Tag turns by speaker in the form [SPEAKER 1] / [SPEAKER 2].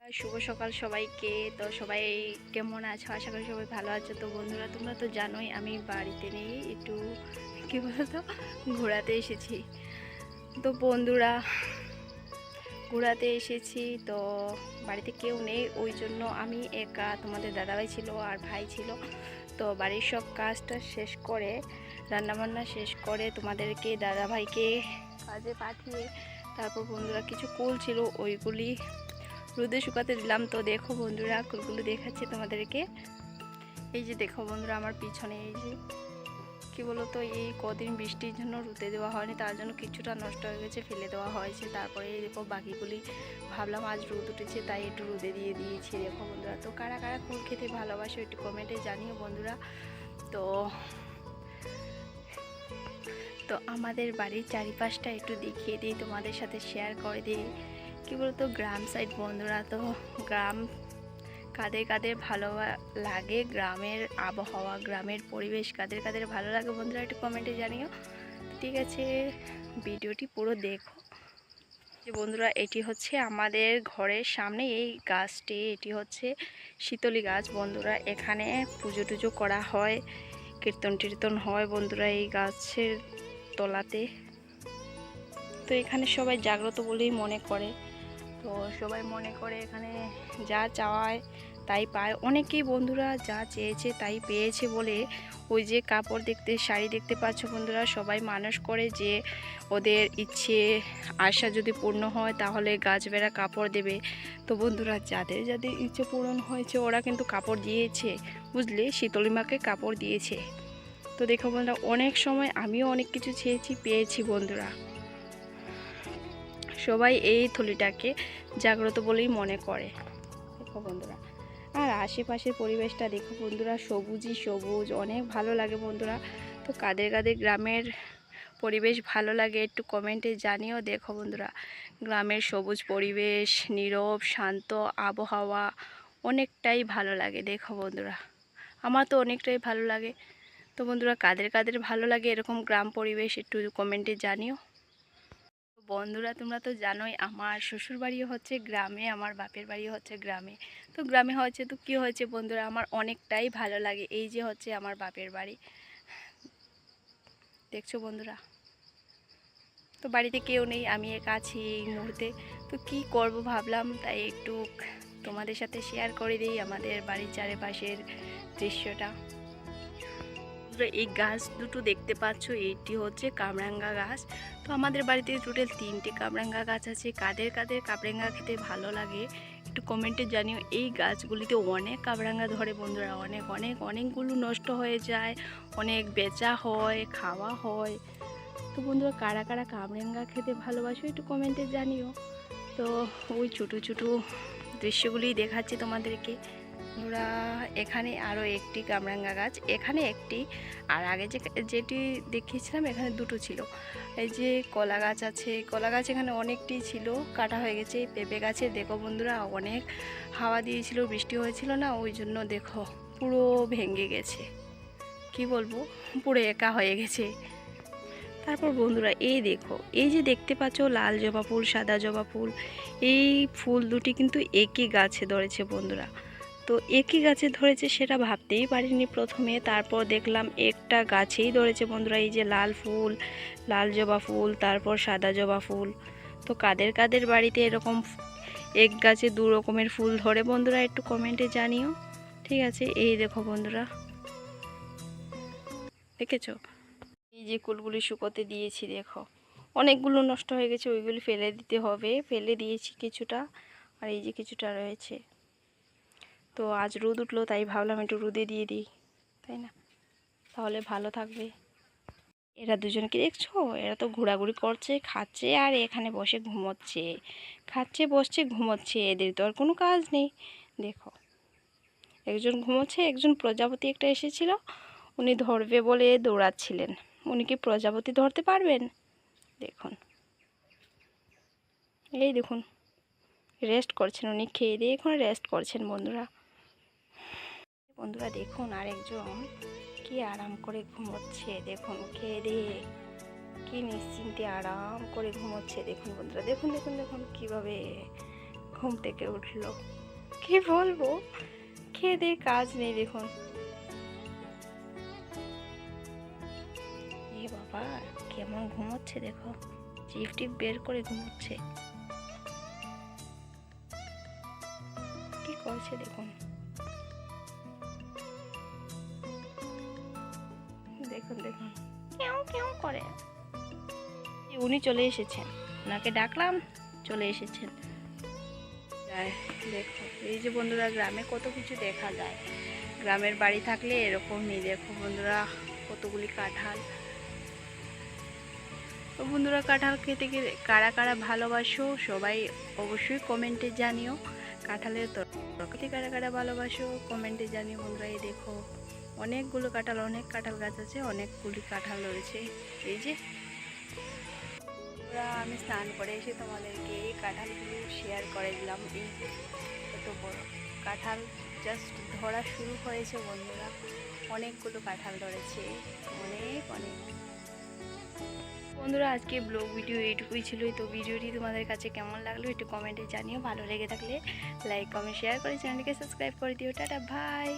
[SPEAKER 1] শুভ সকাল সবাইকে। তো সবাই কেমন আছো? আশা করি সবাই ভালো আছো। তো বন্ধুরা, তোমরা তো জানোই আমি বাড়িতে নেই, একটু কী বলতো ঘোরাতে এসেছি। তো বন্ধুরা, ঘোরাতে এসেছি তো বাড়িতে কেউ নেই, ওই জন্য আমি একা। তোমাদের দাদাভাই ছিল আর ভাই ছিল। তো বাড়ির সব কাজটা শেষ করে, রান্নাবান্না শেষ করে তোমাদেরকে দাদাভাইকে কাজে পাঠিয়ে তারপর বন্ধুরা কিছু কুল ছিল ওইগুলি রোদে শুকাতে দিলাম। তো দেখো বন্ধুরা, কুলগুলো দেখাচ্ছি তোমাদেরকে। এই যে দেখো বন্ধুরা, আমার পিছনে এই যে কি বলতো, এই কদিন বৃষ্টির জন্য রোদে দেওয়া হয়নি, তার জন্য কিছুটা নষ্ট হয়ে গেছে, ফেলে দেওয়া হয়েছে। তারপরে এই দেখো বাকিগুলি ভাবলাম আজ রোদ উঠেছে তাই একটু রোদে দিয়ে দিয়েছি। দেখো বন্ধুরা, তো কারা কারা কুল খেতে ভালোবাসো একটু কমেন্টে জানিও বন্ধুরা। তো তো আমাদের বাড়ির চারিপাশটা একটু দেখিয়ে দিই, তোমাদের সাথে শেয়ার করে দিই। কী বলতো, গ্রাম সাইড বন্ধুরা। তো গ্রাম কাদের কাদের ভালো লাগে, গ্রামের আবহাওয়া, গ্রামের পরিবেশ কাদের কাদের ভালো লাগে বন্ধুরা একটু কমেন্টে জানিও। ঠিক আছে, ভিডিওটি পুরো দেখো। যে বন্ধুরা, এটি হচ্ছে আমাদের ঘরের সামনে এই গাছটি, এটি হচ্ছে শীতলী গাছ বন্ধুরা। এখানে পুজো টুজো করা হয়, কীর্তন টীর্তন হয় বন্ধুরা এই গাছের তলাতে। তো এখানে সবাই জাগ্রত বলেই মনে করে। তো সবাই মনে করে এখানে যা চাওয়ায় তাই পায়। অনেকেই বন্ধুরা যা চেয়েছে তাই পেয়েছে বলে ওই যে কাপড় দেখতে, শাড়ি দেখতে পাচ্ছ বন্ধুরা, সবাই মানুষ করে যে ওদের ইচ্ছে আশা যদি পূর্ণ হয় তাহলে গাছ বেড়া কাপড় দেবে। তো বন্ধুরা, যাদের যাদের ইচ্ছে পূরণ হয়েছে ওরা কিন্তু কাপড় দিয়েছে, বুঝলে, শীতলী মাকে কাপড় দিয়েছে। তো দেখো বন্ধুরা, অনেক সময় আমিও অনেক কিছু চেয়েছি, পেয়েছি বন্ধুরা। সবাই এই থলিটাকে জাগ্রত বলেই মনে করে। দেখো বন্ধুরা, আর আশেপাশের পরিবেশটা দেখো বন্ধুরা, সবুজই সবুজ, অনেক ভালো লাগে বন্ধুরা। তো কাদের কাদের গ্রামের পরিবেশ ভালো লাগে একটু কমেন্টে জানিও। দেখো বন্ধুরা, গ্রামের সবুজ পরিবেশ, নীরব শান্ত আবহাওয়া অনেকটাই ভালো লাগে। দেখো বন্ধুরা, আমার তো অনেকটাই ভালো লাগে। তো বন্ধুরা, কাদের কাদের ভালো লাগে এরকম গ্রাম পরিবেশ একটু কমেন্টে জানিও। বন্ধুরা, তোমরা তো জানোই আমার শ্বশুর বাড়িও হচ্ছে গ্রামে, আমার বাপের বাড়িও হচ্ছে গ্রামে। তো গ্রামে হচ্ছে তো কী হয়েছে বন্ধুরা, আমার অনেকটাই ভালো লাগে। এই যে হচ্ছে আমার বাপের বাড়ি, দেখছো বন্ধুরা। তো বাড়িতে কেউ নেই, আমি একা আছি এই মুহূর্তে। তো কি করব ভাবলাম, তাই একটু তোমাদের সাথে শেয়ার করে দিই আমাদের বাড়ির চারিপাশের দৃশ্যটা। এই গাছ দুটো দেখতে পাচ্ছ, এটি হচ্ছে কামরাঙ্গা গাছ। তো আমাদের বাড়িতে টোটাল 3টে কামরাঙ্গা গাছ আছে। কাদের কাদের কামরাঙ্গা খেতে ভালো লাগে একটু কমেন্টে জানিও। এই গাছগুলিতে অনেক কামরাঙ্গা ধরে বন্ধুরা, অনেক অনেক অনেকগুলো নষ্ট হয়ে যায়, অনেক বেচা হয়, খাওয়া হয়। তো বন্ধুরা, কারা কারা কামরাঙ্গা খেতে ভালোবাসো একটু কমেন্টে জানিও। তো ওই ছোটো ছোটো দৃশ্যগুলি দেখাচ্ছি তোমাদেরকে। বন্ধুরা, এখানে আরও একটি কামরাঙ্গা গাছ, এখানে একটি, আর আগে যেটি দেখিয়েছিলাম এখানে দুটো ছিল। এই যে কলা গাছ আছে, কলা গাছ এখানে অনেকটি ছিল, কাটা হয়ে গেছে। পেঁপে গাছে দেখো বন্ধুরা, অনেক হাওয়া দিয়েছিল, বৃষ্টি হয়েছিল না, ওই জন্য দেখো পুরো ভেঙে গেছে। কি বলবো, পুরো একা হয়ে গেছে। তারপর বন্ধুরা, এই দেখো, এই যে দেখতে পাচ্ছ লাল জবা ফুল, সাদা জবা ফুল, এই ফুল দুটি কিন্তু একই গাছে ধরেছে বন্ধুরা। তো একই গাছে ধরেছে সেটা ভাবতেই পারিনি প্রথমে, তারপর দেখলাম একটা গাছেই ধরেছে বন্ধুরা। এই যে লাল ফুল, লাল জবা ফুল, তারপর সাদা জবা ফুল। তো কাদের কাদের বাড়িতে এরকম এক গাছে দু রকমের ফুল ধরে বন্ধুরা একটু কমেন্টে জানিও। ঠিক আছে, এই দেখো বন্ধুরা, দেখেছো এই যে কুলগুলি শুকোতে দিয়েছি, দেখো অনেকগুলো নষ্ট হয়ে গেছে, ওইগুলি ফেলে দিতে হবে, ফেলে দিয়েছি কিছুটা, আর এই যে কিছুটা রয়েছে। তো আজ রোদ উঠলো তাই ভাবলাম একটু রোদে দিয়ে দিই, তাই না, তাহলে ভালো থাকবে। এরা দুজনকে দেখছো, এরা তো ঘোরাঘুরি করছে, খাচ্ছে আর এখানে বসে ঘুমোচ্ছে, খাচ্ছে বসছে ঘুমোচ্ছে, এদের তো আর কোনো কাজ নেই। দেখো, একজন ঘুমোচ্ছে, একজন প্রজাপতি একটা এসেছিল, উনি ধরবে বলে দৌড়াচ্ছিলেন। উনি কি প্রজাপতি ধরতে পারবেন? দেখুন, এই দেখুন, রেস্ট করছেন উনি, খেয়ে দিয়ে এখন রেস্ট করছেন বন্ধুরা। বন্ধুরা দেখুন, আরেকজন কি আরাম করে ঘুমোচ্ছে, দেখুন খেয়ে দিয়ে কি নিশ্চিন্তে আরাম করে ঘুমোচ্ছে। দেখুন বন্ধুরা, দেখুন দেখুন দেখুন কীভাবে ঘুম থেকে উঠলো। কি বলবো, খেয়ে দিয়ে কাজ নেই দেখুন। এ বাবা কেমন ঘুমোচ্ছে দেখো, জিভ টিপ বের করে ঘুমোচ্ছে। কি করছে দেখুন, দেখুন দেখুন কেউ কেউ করে। উনি চলে এসেছেন, ওনাকে ডাকলাম, চলে এসেছেন। দেখো এই যে বন্ধুরা, গ্রামে কত কিছু দেখা যায়। গ্রামের বাড়ি থাকলে এরকমই দেখো বন্ধুরা, কতগুলি কাঁঠাল। তো বন্ধুরা, কাঁঠাল খেতে কারা কারা ভালোবাসো সবাই অবশ্যই কমেন্টে জানিও। কাঁঠালের তরকারি কারা কারা ভালোবাসো কমেন্টে জানিও বন্ধুরা। এই দেখো অনেকগুলো কাঁঠাল, অনেক কাঁঠাল গাছ আছে, অনেকগুলি কাঁঠাল রয়েছে। এই যে আমি স্নান করে এসে তোমাদেরকে এই কাঁঠালগুলো শেয়ার করে দিলাম। এই যে কত বড় কাঁঠাল, জাস্ট ধরা শুরু হয়েছে বন্ধুরা, অনেকগুলো কাঁঠাল ধরেছে, অনেক অনেক। বন্ধুরা আজকে ব্লগ ভিডিও এইটুকুই ছিল। তো ভিডিওটি তোমাদের কাছে কেমন লাগলো একটু কমেন্টে জানিও। ভালো লেগে থাকলে লাইক কমেন্ট শেয়ার করে চ্যানেলটিকে সাবস্ক্রাইব করে দিও। Tata, by.